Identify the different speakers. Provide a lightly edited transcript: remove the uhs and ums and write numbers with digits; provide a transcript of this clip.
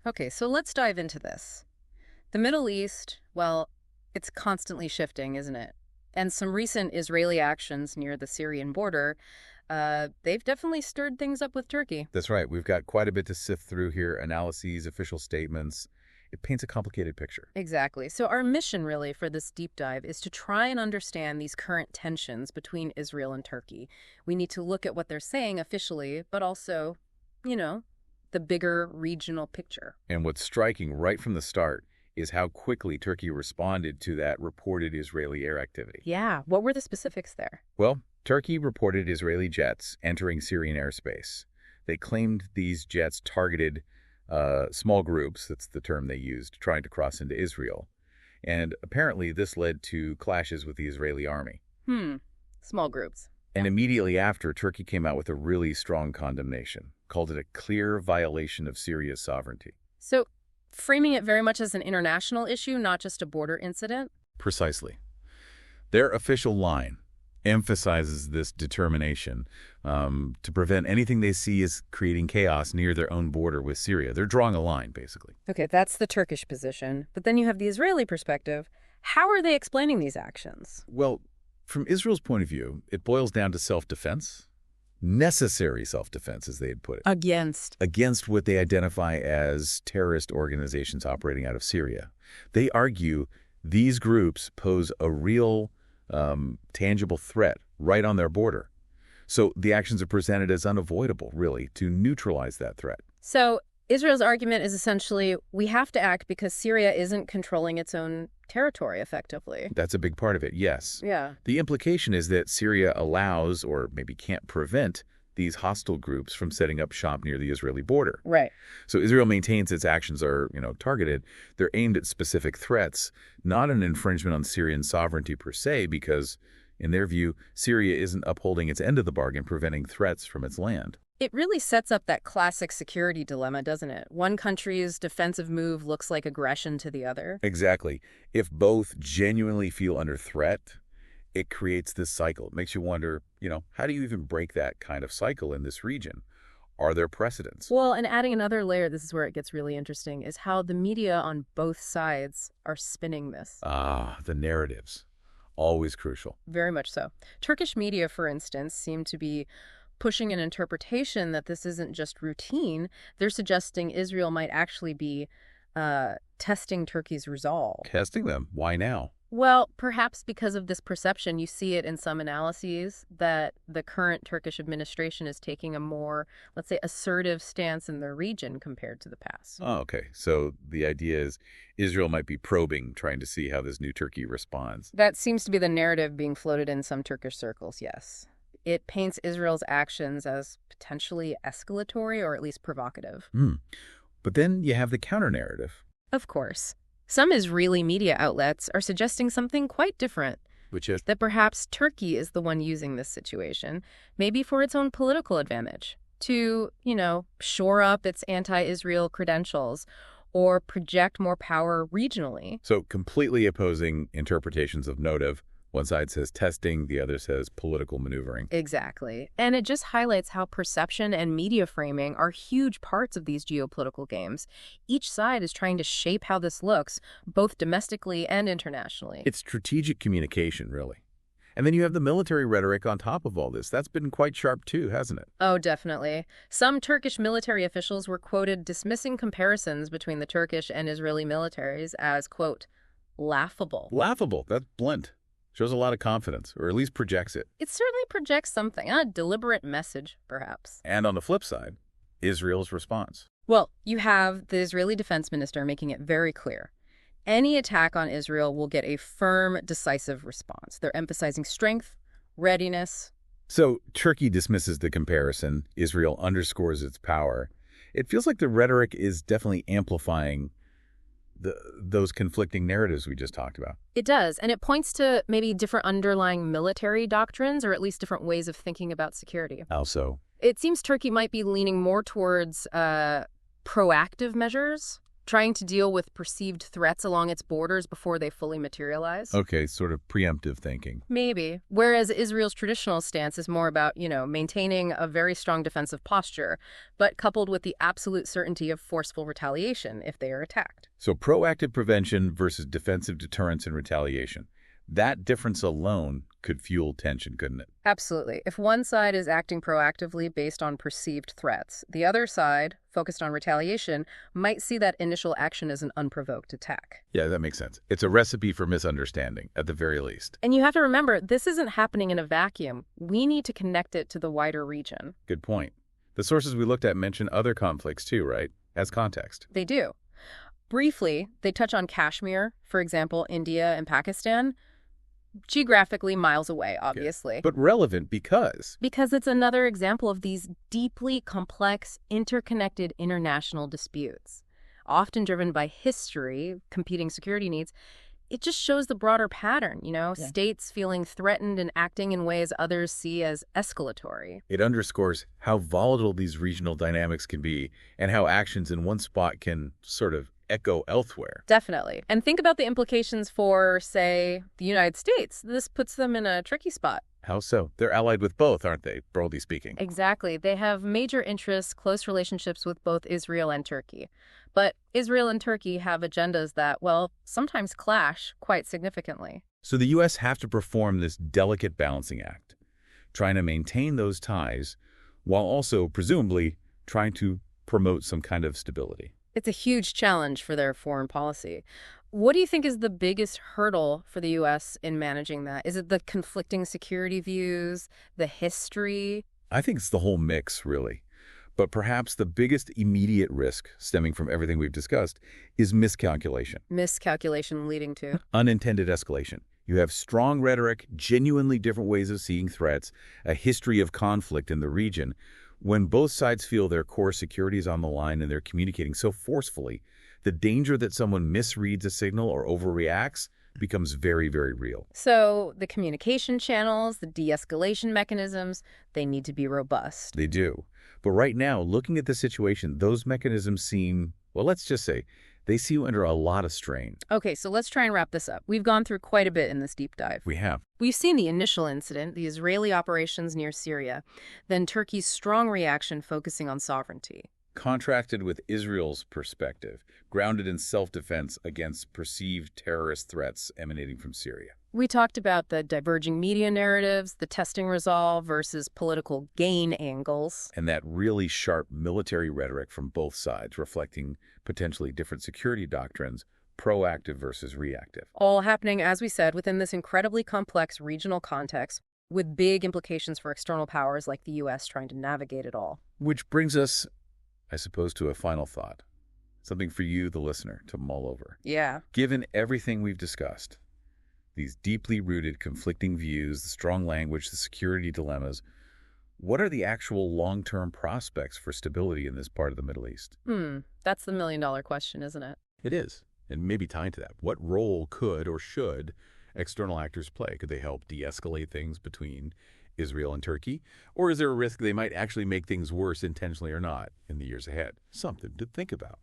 Speaker 1: Okay, so let's dive into this. The Middle East, well, it's constantly shifting, isn't it? And some recent Israeli actions near the Syrian border, they've definitely stirred things up with Turkey.
Speaker 2: That's right. We've got quite a bit to sift through here, analyses, official statements. It paints a complicated picture.
Speaker 1: Exactly. So our mission really for this deep dive is to try and understand these current tensions between Israel and Turkey. We need to look at what they're saying officially, but also, you know, the bigger regional picture.
Speaker 2: And what's striking right from the start is how quickly Turkey responded to that reported Israeli air activity.
Speaker 1: Yeah, what were the specifics there?
Speaker 2: Well, Turkey reported Israeli jets entering Syrian airspace. They claimed these jets targeted small groups, that's the term they used, trying to cross into Israel. And apparently this led to clashes with the Israeli army.
Speaker 1: Small groups.
Speaker 2: And immediately after, Turkey came out with a really strong condemnation, called it a clear violation of Syria's sovereignty.
Speaker 1: So framing it very much as an international issue, not just a border incident?
Speaker 2: Precisely. Their official line emphasizes this determination to prevent anything they see as creating chaos near their own border with Syria. They're drawing a line, basically.
Speaker 1: Okay, that's the Turkish position. But then you have the Israeli perspective. How are they explaining these actions?
Speaker 2: Well, from Israel's point of view, it boils down to self-defense, necessary self-defense, as they had put it, against what they identify as terrorist organizations operating out of Syria. They argue these groups pose a real tangible threat right on their border. So the actions are presented as unavoidable, really, to neutralize that threat.
Speaker 1: So Israel's argument is essentially, we have to act because Syria isn't controlling its own territory effectively.
Speaker 2: That's a big part of it, yes.
Speaker 1: Yeah.
Speaker 2: The implication is that Syria allows, or maybe can't prevent, these hostile groups from setting up shop near the Israeli border.
Speaker 1: Right.
Speaker 2: So Israel maintains its actions are, targeted. They're aimed at specific threats, not an infringement on Syrian sovereignty per se, because, in their view, Syria isn't upholding its end of the bargain, preventing threats from its land.
Speaker 1: It really sets up that classic security dilemma, doesn't it? One country's defensive move looks like aggression to the other.
Speaker 2: Exactly. If both genuinely feel under threat, it creates this cycle. It makes you wonder, how do you even break that kind of cycle in this region? Are there precedents?
Speaker 1: Well, and adding another layer, this is where it gets really interesting, is how the media on both sides are spinning this.
Speaker 2: The narratives. Always crucial.
Speaker 1: Very much so. Turkish media, for instance, seem to be pushing an interpretation that this isn't just routine. They're suggesting Israel might actually be testing Turkey's resolve.
Speaker 2: Testing them? Why now?
Speaker 1: Well, perhaps because of this perception, you see it in some analyses that the current Turkish administration is taking a more, let's say, assertive stance in the region compared to the past.
Speaker 2: Oh, okay. So the idea is Israel might be probing, trying to see how this new Turkey responds.
Speaker 1: That seems to be the narrative being floated in some Turkish circles, yes. It paints Israel's actions as potentially escalatory or at least provocative.
Speaker 2: But then you have the counter-narrative.
Speaker 1: Of course. Some Israeli media outlets are suggesting something quite different.
Speaker 2: Which is?
Speaker 1: That perhaps Turkey is the one using this situation, maybe for its own political advantage, to, shore up its anti-Israel credentials or project more power regionally.
Speaker 2: So completely opposing interpretations of notive. One side says testing, the other says political maneuvering.
Speaker 1: Exactly. And it just highlights how perception and media framing are huge parts of these geopolitical games. Each side is trying to shape how this looks, both domestically and internationally.
Speaker 2: It's strategic communication, really. And then you have the military rhetoric on top of all this. That's been quite sharp too, hasn't it?
Speaker 1: Oh, definitely. Some Turkish military officials were quoted dismissing comparisons between the Turkish and Israeli militaries as, quote, laughable.
Speaker 2: Laughable. That's blunt. Shows a lot of confidence, or at least projects it.
Speaker 1: It certainly projects something, a deliberate message, perhaps.
Speaker 2: And on the flip side, Israel's response.
Speaker 1: Well, you have the Israeli defense minister making it very clear. Any attack on Israel will get a firm, decisive response. They're emphasizing strength, readiness.
Speaker 2: So Turkey dismisses the comparison. Israel underscores its power. It feels like the rhetoric is definitely amplifying those conflicting narratives we just talked about.
Speaker 1: It does, and it points to maybe different underlying military doctrines or at least different ways of thinking about security.
Speaker 2: How so?
Speaker 1: It seems Turkey might be leaning more towards proactive measures, trying to deal with perceived threats along its borders before they fully materialize.
Speaker 2: Okay, sort of preemptive thinking.
Speaker 1: Maybe. Whereas Israel's traditional stance is more about, maintaining a very strong defensive posture, but coupled with the absolute certainty of forceful retaliation if they are attacked.
Speaker 2: So proactive prevention versus defensive deterrence and retaliation. That difference alone could fuel tension, couldn't it?
Speaker 1: Absolutely. If one side is acting proactively based on perceived threats, the other side, focused on retaliation, might see that initial action as an unprovoked attack.
Speaker 2: Yeah, that makes sense. It's a recipe for misunderstanding, at the very least.
Speaker 1: And you have to remember, this isn't happening in a vacuum. We need to connect it to the wider region.
Speaker 2: Good point. The sources we looked at mention other conflicts too, right? As context.
Speaker 1: They do. Briefly, they touch on Kashmir, for example, India and Pakistan. Geographically miles away, obviously.
Speaker 2: Okay. But relevant because?
Speaker 1: Because it's another example of these deeply complex, interconnected international disputes, often driven by history, competing security needs. It just shows the broader pattern, states feeling threatened and acting in ways others see as escalatory.
Speaker 2: It underscores how volatile these regional dynamics can be and how actions in one spot can sort of echo elsewhere.
Speaker 1: Definitely. And think about the implications for, say, the United States. This puts them in a tricky spot.
Speaker 2: How so? They're allied with both, aren't they, broadly speaking?
Speaker 1: Exactly. They have major interests, close relationships with both Israel and Turkey. But Israel and Turkey have agendas that, well, sometimes clash quite significantly.
Speaker 2: So the U.S. have to perform this delicate balancing act, trying to maintain those ties while also, presumably, trying to promote some kind of stability.
Speaker 1: It's a huge challenge for their foreign policy. What do you think is the biggest hurdle for the U.S. in managing that? Is it the conflicting security views, the history?
Speaker 2: I think it's the whole mix, really. But perhaps the biggest immediate risk stemming from everything we've discussed is miscalculation.
Speaker 1: Miscalculation leading to?
Speaker 2: Unintended escalation. You have strong rhetoric, genuinely different ways of seeing threats, a history of conflict in the region. When both sides feel their core security is on the line and they're communicating so forcefully, the danger that someone misreads a signal or overreacts becomes very, very real.
Speaker 1: So the communication channels, the de-escalation mechanisms, they need to be robust.
Speaker 2: They do. But right now, looking at the situation, those mechanisms seem, well, let's just say, they seem under a lot of strain.
Speaker 1: Okay, so let's try and wrap this up. We've gone through quite a bit in this deep dive.
Speaker 2: We have.
Speaker 1: We've seen the initial incident, the Israeli operations near Syria, then Turkey's strong reaction focusing on sovereignty.
Speaker 2: Contrasted with Israel's perspective, grounded in self-defense against perceived terrorist threats emanating from Syria.
Speaker 1: We talked about the diverging media narratives, the testing resolve versus political gain angles.
Speaker 2: And that really sharp military rhetoric from both sides, reflecting potentially different security doctrines, proactive versus reactive.
Speaker 1: All happening, as we said, within this incredibly complex regional context, with big implications for external powers like the U.S. trying to navigate it all.
Speaker 2: Which brings us, I suppose, to a final thought. Something for you, the listener, to mull over.
Speaker 1: Yeah.
Speaker 2: Given everything we've discussed, these deeply rooted conflicting views, the strong language, the security dilemmas, what are the actual long-term prospects for stability in this part of the Middle East?
Speaker 1: That's the million-dollar question, isn't it?
Speaker 2: It is. And maybe tying to that, what role could or should external actors play? Could they help de-escalate things between Israel and Turkey? Or is there a risk they might actually make things worse intentionally or not in the years ahead? Something to think about.